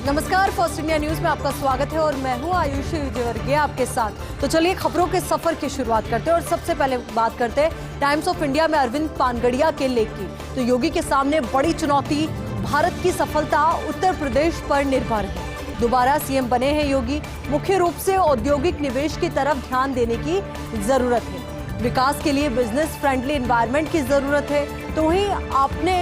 नमस्कार, first India news में आपका स्वागत है और मैं हूं आयुषी विजयवर्गीय आपके साथ। तो चलिए खबरों के सफर की शुरुआत करते हैं और सबसे पहले बात करते हैं टाइम्स ऑफ इंडिया में अरविंद पानगड़िया के लेख की। तो योगी के सामने बड़ी चुनौती, भारत की सफलता उत्तर प्रदेश पर निर्भर है। दोबारा सीएम बने हैं योगी, मुख्य रूप से औद्योगिक निवेश की तरफ ध्यान देने की जरूरत है। विकास के लिए बिजनेस फ्रेंडली एनवायरनमेंट की जरूरत है। तो वहीं आपने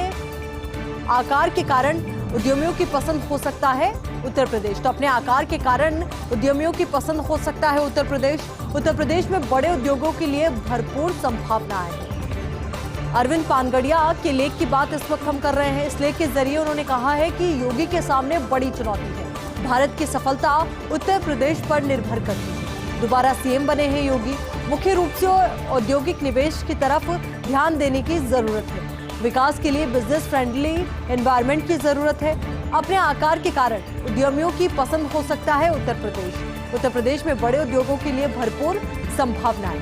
आकार के कारण उद्यमियों की पसंद हो सकता है उत्तर प्रदेश। तो अपने आकार के कारण उद्यमियों की पसंद हो सकता है उत्तर प्रदेश। उत्तर प्रदेश में बड़े उद्योगों के लिए भरपूर संभावनाएं हैं। अरविंद पानगड़िया के लेख की बात इस वक्त हम कर रहे हैं। इस लेख के जरिए उन्होंने कहा है कि योगी के सामने बड़ी चुनौती है, भारत की सफलता उत्तर प्रदेश पर निर्भर करती है। दोबारा सीएम बने हैं योगी, मुख्य रूप से औद्योगिक निवेश की तरफ ध्यान देने की जरूरत है। विकास के लिए बिजनेस फ्रेंडली एनवायरनमेंट की जरूरत है। अपने आकार के कारण उद्यमियों की पसंद हो सकता है उत्तर प्रदेश। उत्तर प्रदेश में बड़े उद्योगों के लिए भरपूर संभावनाएं।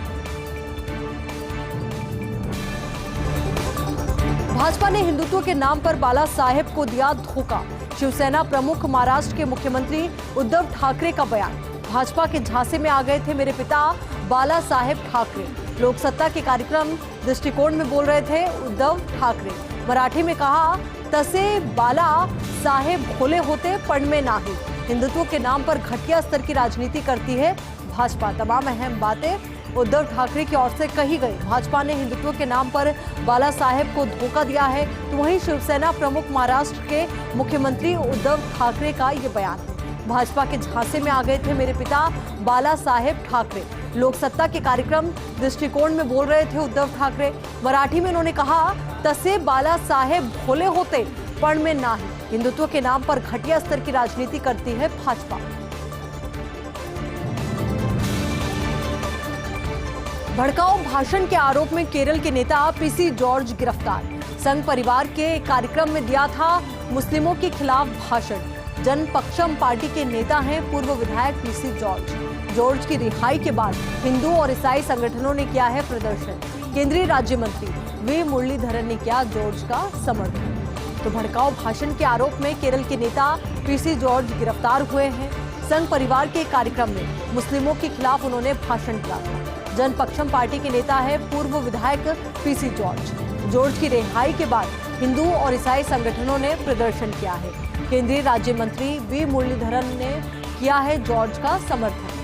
भाजपा ने हिंदुत्व के नाम पर बाला साहेब को दिया धोखा। शिवसेना प्रमुख महाराष्ट्र के मुख्यमंत्री उद्धव ठाकरे का बयान। भाजपा के झांसे में आ गए थे मेरे पिता बाला साहेब ठाकरे। लोकसत्ता के कार्यक्रम दृष्टिकोण में बोल रहे थे उद्धव ठाकरे। मराठी में कहा, तसे बाला साहेब भोले होते पण में नाही। हिंदुत्व के नाम पर घटिया स्तर की राजनीति करती है भाजपा। तमाम अहम बातें उद्धव ठाकरे की ओर से कही गई। भाजपा ने हिंदुत्व के नाम पर बाला साहेब को धोखा दिया है। तो वहीं शिवसेना प्रमुख महाराष्ट्र के मुख्यमंत्री उद्धव ठाकरे का ये बयान है। भाजपा के झांसे में आ गए थे मेरे पिता बाला साहेब ठाकरे। लोकसत्ता के कार्यक्रम दृष्टिकोण में बोल रहे थे उद्धव ठाकरे। मराठी में उन्होंने कहा, तसे बाला साहेब भोले होते पण में नाही। हिंदुत्व के नाम पर घटिया स्तर की राजनीति करती है भाजपा। भड़काऊ भाषण के आरोप में केरल के नेता पीसी जॉर्ज गिरफ्तार। संघ परिवार के कार्यक्रम में दिया था मुस्लिमों के खिलाफ भाषण। जनपक्षम पार्टी के नेता हैं पूर्व विधायक पीसी जॉर्ज की रिहाई के बाद हिंदू और ईसाई संगठनों ने किया है प्रदर्शन। केंद्रीय राज्य मंत्री वी मुरलीधरन ने किया जॉर्ज का समर्थन। तो भड़काऊ भाषण के आरोप में केरल के नेता पीसी जॉर्ज गिरफ्तार हुए हैं। संघ परिवार के कार्यक्रम में मुस्लिमों के खिलाफ उन्होंने भाषण दिया था। जनपक्षम पार्टी के नेता है पूर्व विधायक पीसी जॉर्ज की रिहाई के बाद हिंदू और ईसाई संगठनों ने प्रदर्शन किया है। केंद्रीय राज्य मंत्री वी मुरलीधरन ने किया है जॉर्ज का समर्थन।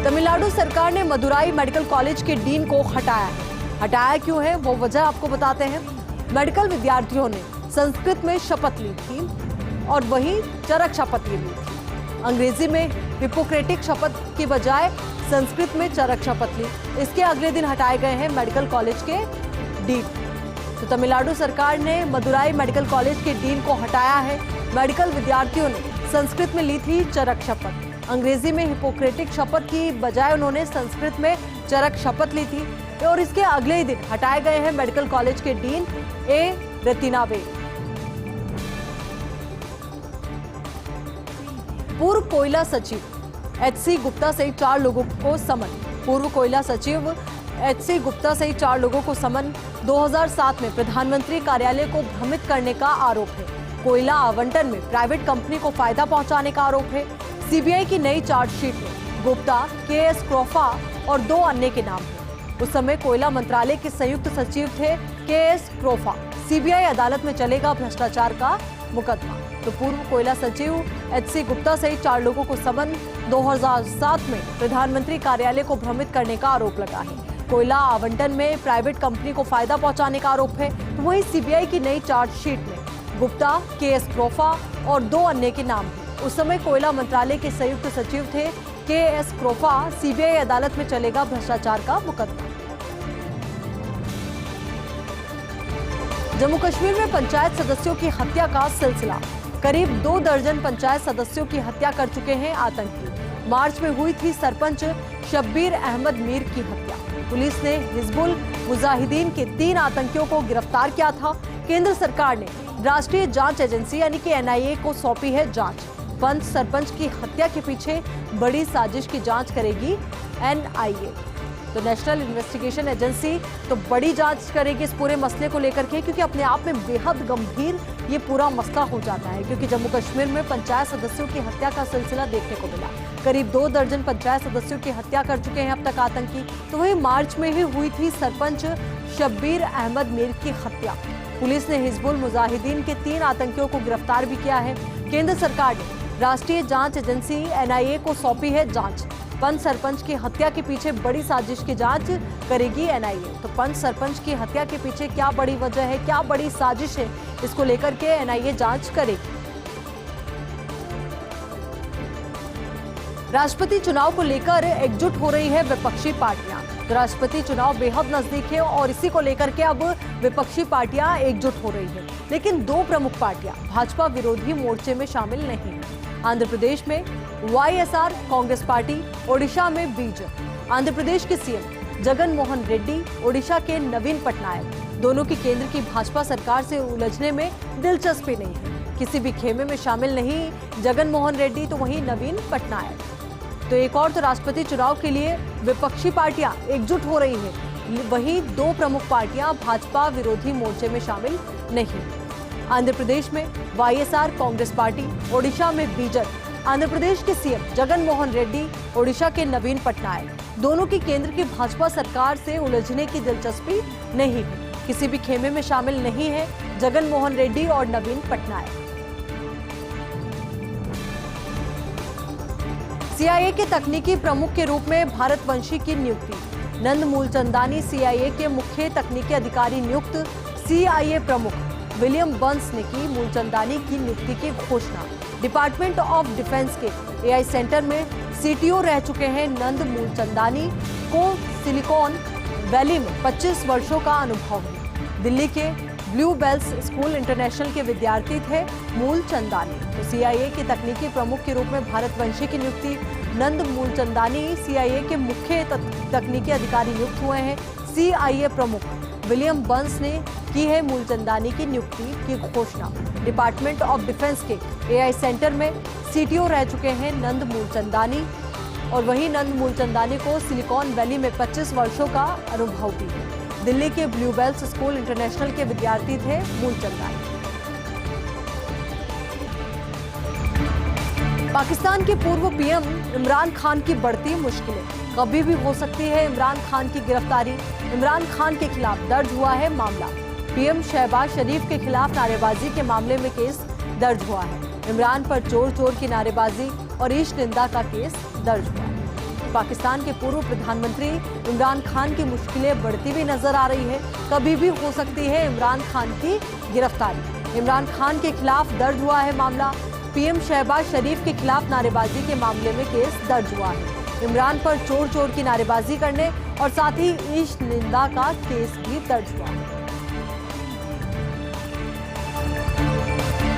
तमिलनाडु सरकार ने मदुराई मेडिकल कॉलेज के डीन को हटाया है। हटाया क्यों है वो वजह आपको बताते हैं। मेडिकल विद्यार्थियों ने संस्कृत में शपथ ली थी और वही चरक शपथ ली थी। अंग्रेजी में हिपोक्रेटिक शपथ की बजाय संस्कृत में चरक शपथ ली। इसके अगले दिन हटाए गए हैं मेडिकल कॉलेज के डीन। तो तमिलनाडु सरकार ने मदुराई मेडिकल कॉलेज के डीन को हटाया है। मेडिकल विद्यार्थियों ने संस्कृत में ली थी चरक शपथ। अंग्रेजी में हिपोक्रेटिक शपथ की बजाय उन्होंने संस्कृत में चरक शपथ ली थी और इसके अगले ही दिन हटाए गए हैं मेडिकल कॉलेज के डीन ए रतिनावे। पूर्व कोयला सचिव एचसी गुप्ता सहित 4 लोगों को समन। पूर्व कोयला सचिव एचसी गुप्ता सहित 4 लोगों को समन। 2007 में प्रधानमंत्री कार्यालय को भ्रमित करने का आरोप है। कोयला आवंटन में प्राइवेट कंपनी को फायदा पहुंचाने का आरोप है। सीबीआई की नई चार्जशीट में गुप्ता, केएस क्रोफा और 2 अन्य के नाम हैं। उस समय कोयला मंत्रालय के संयुक्त सचिव थे केएस क्रोफा। सीबीआई अदालत में चलेगा भ्रष्टाचार का मुकदमा। तो पूर्व कोयला सचिव एचसी गुप्ता सहित 4 लोगों को समन। 2007 में प्रधानमंत्री कार्यालय को भ्रमित करने का आरोप लगा है। कोयला आवंटन में प्राइवेट कंपनी को फायदा पहुंचाने का आरोप है। तो वहीं सीबीआई की नई चार्जशीट में गुप्ता, केएस क्रोफा और 2 अन्य के नाम हैं। उस समय कोयला मंत्रालय के संयुक्त सचिव थे केएस क्रोफा। सीबीआई अदालत में चलेगा भ्रष्टाचार का मुकदमा। जम्मू कश्मीर में पंचायत सदस्यों की हत्या का सिलसिला। करीब 2 दर्जन पंचायत सदस्यों की हत्या कर चुके हैं आतंकी। मार्च में हुई थी सरपंच शब्बीर अहमद मीर की हत्या। पुलिस ने हिजबुल मुजाहिदीन के 3 आतंकियों को गिरफ्तार किया था। केंद्र सरकार ने राष्ट्रीय जांच एजेंसी यानी कि एनआईए को सौंपी है जांच। पंच सरपंच की हत्या के पीछे बड़ी साजिश की जांच करेगी एनआईए। तो नेशनल इन्वेस्टिगेशन एजेंसी तो बड़ी जांच करेगी इस पूरे मसले को लेकर के, क्योंकि अपने आप में बेहद गंभीर ये पूरा मसला हो जाता है। क्योंकि जम्मू कश्मीर में पंचायत सदस्यों की हत्या का सिलसिला देखने को मिला। करीब 2 दर्जन पंचायत सदस्यों की हत्या कर चुके हैं अब तक आतंकी। तो वही मार्च में ही हुई थी सरपंच शब्बीर अहमद मीर की हत्या। पुलिस ने हिजबुल मुजाहिदीन के 3 आतंकियों को गिरफ्तार भी किया है। केंद्र सरकार ने राष्ट्रीय जांच एजेंसी NIA को सौंपी है जांच। पंच सरपंच की हत्या के पीछे बड़ी साजिश की जांच करेगी NIA। तो पंच सरपंच की हत्या के पीछे क्या बड़ी वजह है, क्या बड़ी साजिश है, इसको लेकर के NIA जांच करेगी। राष्ट्रपति चुनाव को लेकर एकजुट हो रही है विपक्षी पार्टियां। तो राष्ट्रपति चुनाव बेहद नजदीक है और इसी को लेकर के अब विपक्षी पार्टियां एकजुट हो रही है। लेकिन 2 प्रमुख पार्टियां भाजपा विरोधी मोर्चे में शामिल नहीं हैं। आंध्र प्रदेश में YSR कांग्रेस पार्टी, ओडिशा में बीजेपी। आंध्र प्रदेश के सीएम जगन मोहन रेड्डी, ओडिशा के नवीन पटनायक। दोनों की केंद्र की भाजपा सरकार से उलझने में दिलचस्पी नहीं है। किसी भी खेमे में शामिल नहीं जगन मोहन रेड्डी तो वहीं नवीन पटनायक। तो एक और तो राष्ट्रपति चुनाव के लिए विपक्षी पार्टियां एकजुट हो रही हैं, वहीं 2 प्रमुख पार्टियां भाजपा विरोधी मोर्चे में शामिल नहीं। आंध्र प्रदेश में YSR कांग्रेस पार्टी, ओडिशा में बीजेपी। आंध्र प्रदेश के सीएम जगन मोहन रेड्डी, ओडिशा के नवीन पटनायक। दोनों की केंद्र की भाजपा सरकार से उलझने की दिलचस्पी नहीं है। किसी भी खेमे में शामिल नहीं है जगन मोहन रेड्डी और नवीन पटनायक। CIA के तकनीकी प्रमुख के रूप में भारतवंशी की नियुक्ति। नंद मूलचंदानी CIA के मुख्य तकनीकी अधिकारी नियुक्त। CIA प्रमुख विलियम बंस ने की मूलचंदानी की नियुक्ति की घोषणा। डिपार्टमेंट ऑफ डिफेंस के AI सेंटर में CTO रह चुके हैं नंद मूलचंदानी को सिलिकॉन वैली में 25 वर्षों का अनुभव है। दिल्ली के ब्लू बेल्स स्कूल इंटरनेशनल के विद्यार्थी थे मूलचंदानी। तो CIA के तकनीकी प्रमुख के रूप में भारतवंशी की नियुक्ति। नंद मूलचंदानी CIA के मुख्य तकनीकी अधिकारी नियुक्त हुए हैं। CIA प्रमुख विलियम बंस ने की है मूलचंदानी की नियुक्ति की घोषणा। डिपार्टमेंट ऑफ डिफेंस के AI सेंटर में CTO रह चुके हैं नंद मूलचंदानी और वहीं नंद मूलचंदानी को सिलिकॉन वैली में 25 वर्षों का अनुभव भी है। दिल्ली के ब्लू बेल्स स्कूल इंटरनेशनल के विद्यार्थी थे मूलचंदानी। पाकिस्तान के पूर्व PM इमरान खान की बढ़ती मुश्किलें। कभी भी हो सकती है इमरान खान की गिरफ्तारी। इमरान खान के खिलाफ दर्ज हुआ है मामला। PM शहबाज शरीफ के खिलाफ नारेबाजी के मामले में केस दर्ज हुआ है। इमरान पर चोर चोर की नारेबाजी और ईश निंदा का केस दर्ज हुआ है। पाकिस्तान के पूर्व प्रधानमंत्री इमरान खान की मुश्किलें बढ़ती हुई नजर आ रही है। कभी भी हो सकती है इमरान खान की गिरफ्तारी। इमरान खान के खिलाफ दर्ज हुआ है मामला। PM शहबाज शरीफ के खिलाफ नारेबाजी के मामले में केस दर्ज हुआ है। इमरान पर चोर चोर की नारेबाजी करने और साथ ही ईश निंदा का केस भी दर्ज हुआ है।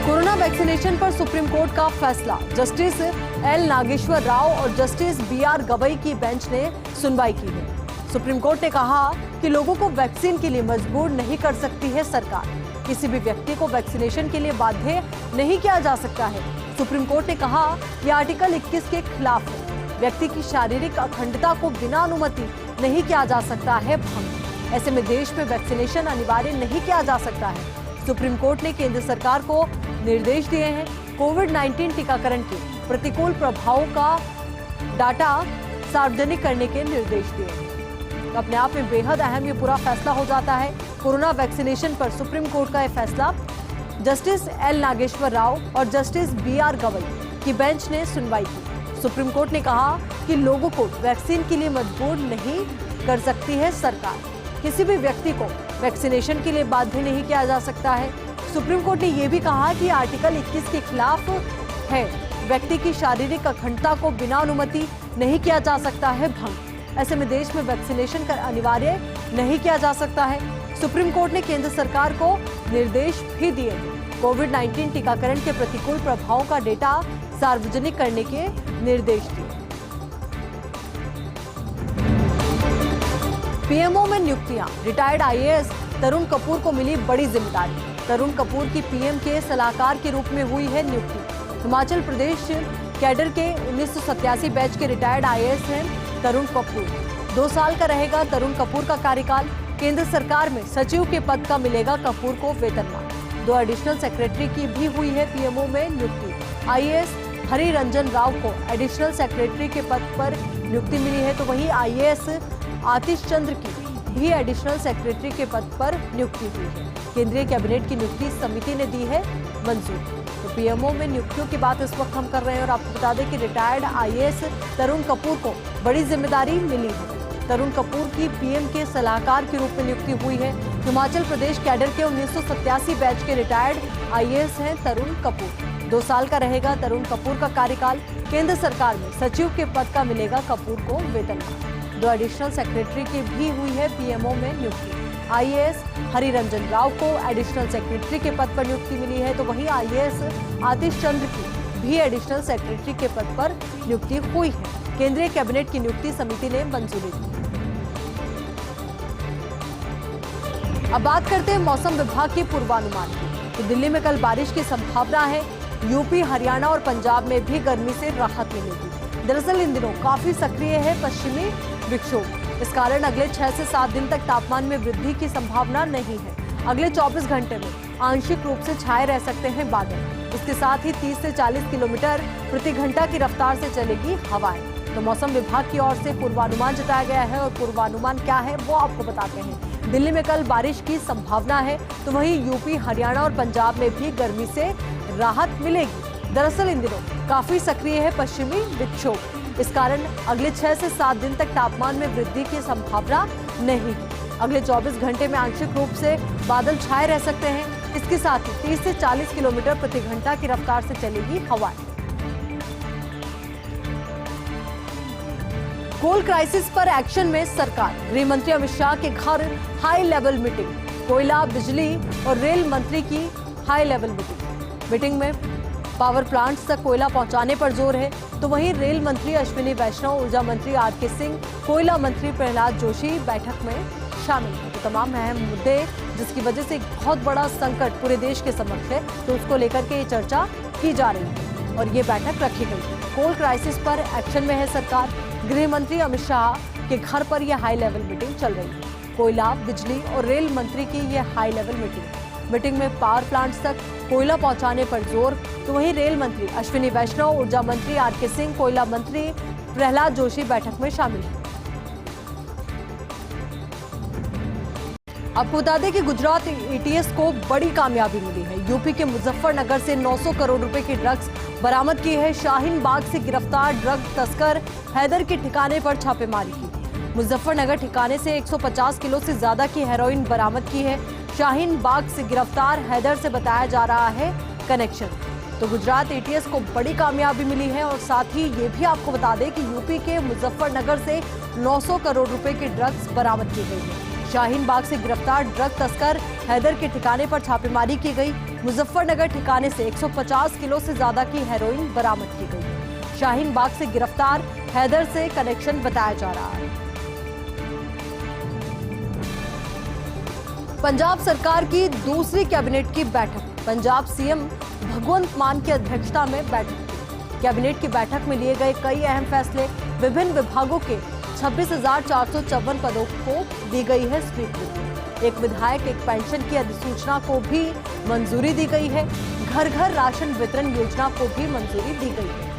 कोरोना वैक्सीनेशन पर सुप्रीम कोर्ट का फैसला। जस्टिस L नागेश्वर राव और जस्टिस BR गवई की बेंच ने सुनवाई की है। सुप्रीम कोर्ट ने कहा कि लोगों को वैक्सीन के लिए मजबूर नहीं कर सकती है सरकार। किसी भी व्यक्ति को वैक्सीनेशन के लिए बाध्य नहीं किया जा सकता है। सुप्रीम कोर्ट ने कहा यह आर्टिकल 21 के खिलाफ है। व्यक्ति की शारीरिक अखंडता को बिना अनुमति नहीं किया जा सकता है भंग। ऐसे में देश में वैक्सीनेशन अनिवार्य नहीं किया जा सकता है। सुप्रीम कोर्ट ने केंद्र सरकार को निर्देश दिए हैं। कोविड-19 टीकाकरण के प्रतिकूल प्रभावों का डाटा सार्वजनिक करने के निर्देश दिए हैं। अपने आप में बेहद अहम ये पूरा फैसला हो जाता है। कोरोना वैक्सीनेशन पर सुप्रीम कोर्ट का यह फैसला। जस्टिस L नागेश्वर राव और जस्टिस BR गवई की बेंच ने सुनवाई की। सुप्रीम कोर्ट ने कहा कि लोगों को वैक्सीन के लिए मजबूर नहीं कर सकती है सरकार। किसी भी व्यक्ति को वैक्सीनेशन के लिए बाध्य नहीं किया जा सकता है। सुप्रीम कोर्ट ने यह भी कहा कि आर्टिकल 21 के खिलाफ है। व्यक्ति की शारीरिक अखंडता को बिना अनुमति नहीं किया जा सकता है भंग। ऐसे में देश में वैक्सीनेशन कर अनिवार्य नहीं किया जा सकता है। सुप्रीम कोर्ट ने केंद्र सरकार को निर्देश भी दिए हैं। कोविड-19 टीकाकरण के प्रतिकूल प्रभावों का डेटा सार्वजनिक करने के निर्देश दिए। पीएमओ में नियुक्तियां। रिटायर्ड IAS तरुण कपूर को मिली बड़ी जिम्मेदारी। तरुण कपूर की पीएम के सलाहकार के रूप में हुई है नियुक्ति। हिमाचल प्रदेश कैडर के 1987 बैच के रिटायर्ड IAS हैं तरुण कपूर। 2 साल का रहेगा तरुण कपूर का कार्यकाल। केंद्र सरकार में सचिव के पद का मिलेगा कपूर को वेतनमान। 2 एडिशनल सेक्रेटरी की भी हुई है पीएमओ में नियुक्ति। आईएएस हरि रंजन राव को एडिशनल सेक्रेटरी के पद पर नियुक्ति मिली है, तो वहीं आईएएस आतिश चंद्र की भी एडिशनल सेक्रेटरी के पद पर नियुक्ति हुई है। केंद्रीय कैबिनेट की नियुक्ति समिति ने दी है मंजूरी। तो पीएमओ में नियुक्तियों की बात इस वक्त हम कर रहे हैं और आपको बता दें कि रिटायर्ड आईएएस तरुण कपूर को बड़ी जिम्मेदारी मिली है। तरुण कपूर की पीएम के सलाहकार के रूप में नियुक्ति हुई है। हिमाचल प्रदेश कैडर के 1987 बैच के रिटायर्ड आईएएस हैं तरुण कपूर। 2 साल का रहेगा तरुण कपूर का कार्यकाल। केंद्र सरकार में सचिव के पद का मिलेगा कपूर को वेतनमान। 2 एडिशनल सेक्रेटरी की भी हुई है पीएमओ में नियुक्ति। आईएएस हरि रंजन राव को एडिशनल सेक्रेटरी के पद पर नियुक्ति मिली है, तो वहीं आईएएस आतिश चंद्र की भी एडिशनल सेक्रेटरी के पद पर नियुक्ति हुई है। केंद्रीय कैबिनेट की नियुक्ति समिति ने मंजूरी दी। अब बात करते हैं मौसम विभाग के पूर्वानुमान की। तो दिल्ली में कल बारिश की संभावना है। यूपी, हरियाणा और पंजाब में भी गर्मी से राहत मिलेगी। दरअसल इन दिनों काफी सक्रिय है पश्चिमी विक्षोभ। इस कारण अगले 6 से 7 दिन तक तापमान में वृद्धि की संभावना नहीं है। अगले 24 घंटे में आंशिक रूप से छाए रह सकते हैं बादल। इसके साथ ही 30 से 40 किलोमीटर प्रति घंटा की रफ्तार से चलेगी हवाएं। तो मौसम विभाग की ओर से पूर्वानुमान जताया गया है और पूर्वानुमान क्या है वो आपको बताते हैं। दिल्ली में कल बारिश की संभावना है, तो वहीं यूपी, हरियाणा और पंजाब में भी गर्मी से राहत मिलेगी। दरअसल इन दिनों काफी सक्रिय है पश्चिमी विक्षोभ। इस कारण अगले 6 से 7 दिन तक तापमान में वृद्धि की संभावना नहीं है। अगले 24 घंटे में आंशिक रूप से बादल छाए रह सकते हैं। इसके साथ ही 30 से 40 किलोमीटर प्रति घंटा की रफ्तार से चलेगी हवाएं। कोल क्राइसिस पर एक्शन में सरकार। गृह मंत्री अमित शाह के घर हाई लेवल मीटिंग। कोयला, बिजली और रेल मंत्री की हाई लेवल मीटिंग में पावर प्लांट्स तक कोयला पहुंचाने पर जोर है, तो वहीं रेल मंत्री अश्विनी वैष्णव, ऊर्जा मंत्री आर.के. सिंह, कोयला मंत्री प्रहलाद जोशी बैठक में शामिल हैं। तो तमाम अहम मुद्दे जिसकी वजह से एक बहुत बड़ा संकट पूरे देश के समक्ष है, तो उसको लेकर के ये चर्चा की जा रही है और ये बैठक रखी गई। कोल क्राइसिस पर एक्शन में है सरकार। गृह मंत्री अमित शाह के घर पर यह हाई लेवल मीटिंग चल रही है। कोयला, बिजली और रेल मंत्री की यह हाई लेवल मीटिंग में पावर प्लांट्स तक कोयला पहुंचाने पर जोर, तो वहीं रेल मंत्री अश्विनी वैष्णव, ऊर्जा मंत्री आर.के. सिंह, कोयला मंत्री प्रहलाद जोशी बैठक में शामिल हैं। आपको बता दें कि गुजरात एटीएस को बड़ी कामयाबी मिली है। यूपी के मुजफ्फरनगर से 900 करोड़ रुपए की ड्रग्स बरामद की है। शाहीन बाग से गिरफ्तार ड्रग तस्कर हैदर के ठिकाने पर छापेमारी की। मुजफ्फरनगर ठिकाने से 150 किलो से ज्यादा की हेरोइन बरामद की है। शाहीन बाग से गिरफ्तार हैदर से बताया जा रहा है कनेक्शन। तो गुजरात एटीएस को बड़ी कामयाबी मिली है और साथ ही ये भी आपको बता दें कि यूपी के मुजफ्फरनगर से 900 करोड़ रुपए की ड्रग्स बरामद की गई है। शाहीन बाग से गिरफ्तार ड्रग तस्कर हैदर के ठिकाने पर छापेमारी की गई। मुजफ्फरनगर ठिकाने से 150 किलो से ज्यादा की हेरोइन बरामद की गई। शाहीन बाग से गिरफ्तार हैदर से कनेक्शन बताया जा रहा है। पंजाब सरकार की दूसरी कैबिनेट की बैठक। पंजाब सीएम भगवंत मान की अध्यक्षता में बैठक की। कैबिनेट की बैठक में लिए गए कई अहम फैसले। विभिन्न विभागों के 26,454 पदों को दी गई है स्वीकृति। एक विधायक, एक पेंशन की अधिसूचना को भी मंजूरी दी गई है। घर घर राशन वितरण योजना को भी मंजूरी दी गई है।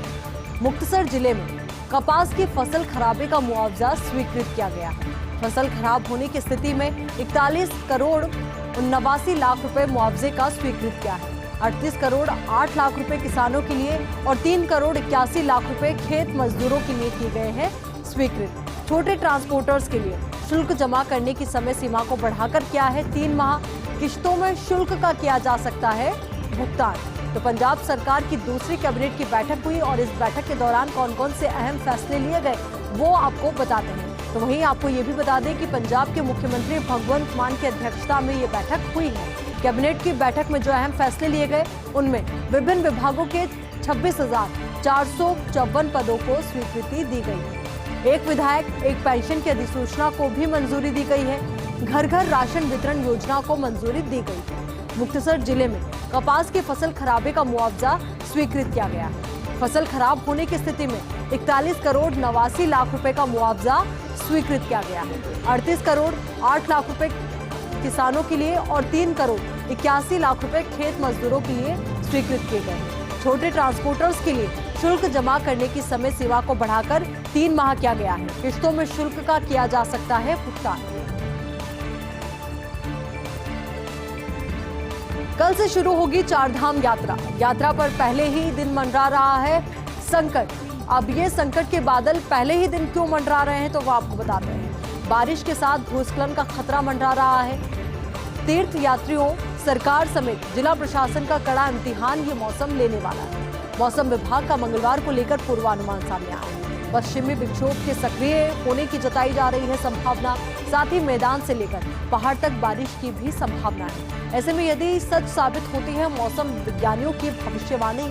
मुक्तसर जिले में कपास की फसल खराबे का मुआवजा स्वीकृत किया गया है। फसल खराब होने की स्थिति में 41 करोड़ 89 लाख रुपए मुआवजे का स्वीकृत किया है। 38 करोड़ 8 लाख रुपए किसानों के लिए और 3 करोड़ 81 लाख रुपए खेत मजदूरों के लिए किए गए हैं स्वीकृत। छोटे ट्रांसपोर्टर्स के लिए शुल्क जमा करने की समय सीमा को बढ़ाकर किया है 3 माह। किश्तों में शुल्क का किया जा सकता है भुगतान। तो पंजाब सरकार की दूसरी कैबिनेट की बैठक हुई और इस बैठक के दौरान कौन कौन से अहम फैसले लिए गए वो आपको बताते हैं। तो वहीं आपको ये भी बता दें कि पंजाब के मुख्यमंत्री भगवंत मान की अध्यक्षता में ये बैठक हुई है। कैबिनेट की बैठक में जो अहम फैसले लिए गए उनमें विभिन्न विभागों के 26,454 पदों को स्वीकृति दी गई है। एक विधायक, एक पेंशन की अधिसूचना को भी मंजूरी दी गई है। घर घर राशन वितरण योजना को मंजूरी दी गई है। मुक्तसर जिले में कपास की फसल खराबे का मुआवजा स्वीकृत किया गया है। फसल खराब होने की स्थिति में 41 करोड़ 89 लाख रुपए का मुआवजा स्वीकृत किया गया है। 38 करोड़ 8 लाख रुपए किसानों के लिए और 3 करोड़ 81 लाख रुपए खेत मजदूरों के लिए स्वीकृत किए गए हैं। छोटे ट्रांसपोर्टर्स के लिए शुल्क जमा करने की समय सीमा को बढ़ाकर 3 माह किया गया है। किश्तों में शुल्क का किया जा सकता है भुगतान। कल से शुरू होगी चारधाम यात्रा। यात्रा पर पहले ही दिन मंडरा रहा है संकट। अब ये संकट के बादल पहले ही दिन क्यों मंडरा रहे हैं तो वो आपको बताते हैं। बारिश के साथ भूस्खलन का खतरा मंडरा रहा है। तीर्थ यात्रियों, सरकार समेत जिला प्रशासन का कड़ा इम्तिहान ये मौसम लेने वाला है। मौसम विभाग का मंगलवार को लेकर पूर्वानुमान सामने आया है। पश्चिमी विक्षोभ के सक्रिय होने की जताई जा रही है संभावना। साथ ही मैदान से लेकर पहाड़ तक बारिश की भी संभावना है। ऐसे में यदि सच साबित होती है मौसम विज्ञानियों की भविष्यवाणी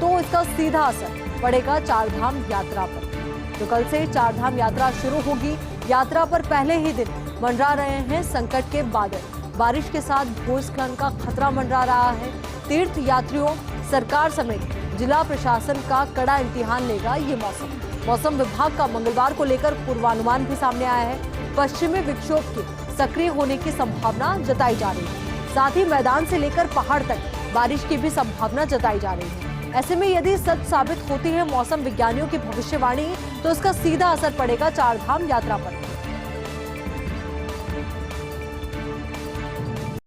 तो इसका सीधा असर पड़ेगा चारधाम यात्रा पर। तो कल से चारधाम यात्रा शुरू होगी। यात्रा पर पहले ही दिन मंडरा रहे हैं संकट के बादल। बारिश के साथ भूस्खलन का खतरा मंडरा रहा है। तीर्थ यात्रियों, सरकार समेत जिला प्रशासन का कड़ा इम्तिहान लेगा ये मौसम। मौसम विभाग का मंगलवार को लेकर पूर्वानुमान भी सामने आया है। पश्चिमी विक्षोभ के सक्रिय होने की संभावना जताई जा रही है। साथ ही मैदान से लेकर पहाड़ तक बारिश की भी संभावना जताई जा रही है। ऐसे में यदि सच साबित होती है मौसम विज्ञानियों की भविष्यवाणी तो इसका सीधा असर पड़ेगा चारधाम यात्रा पर।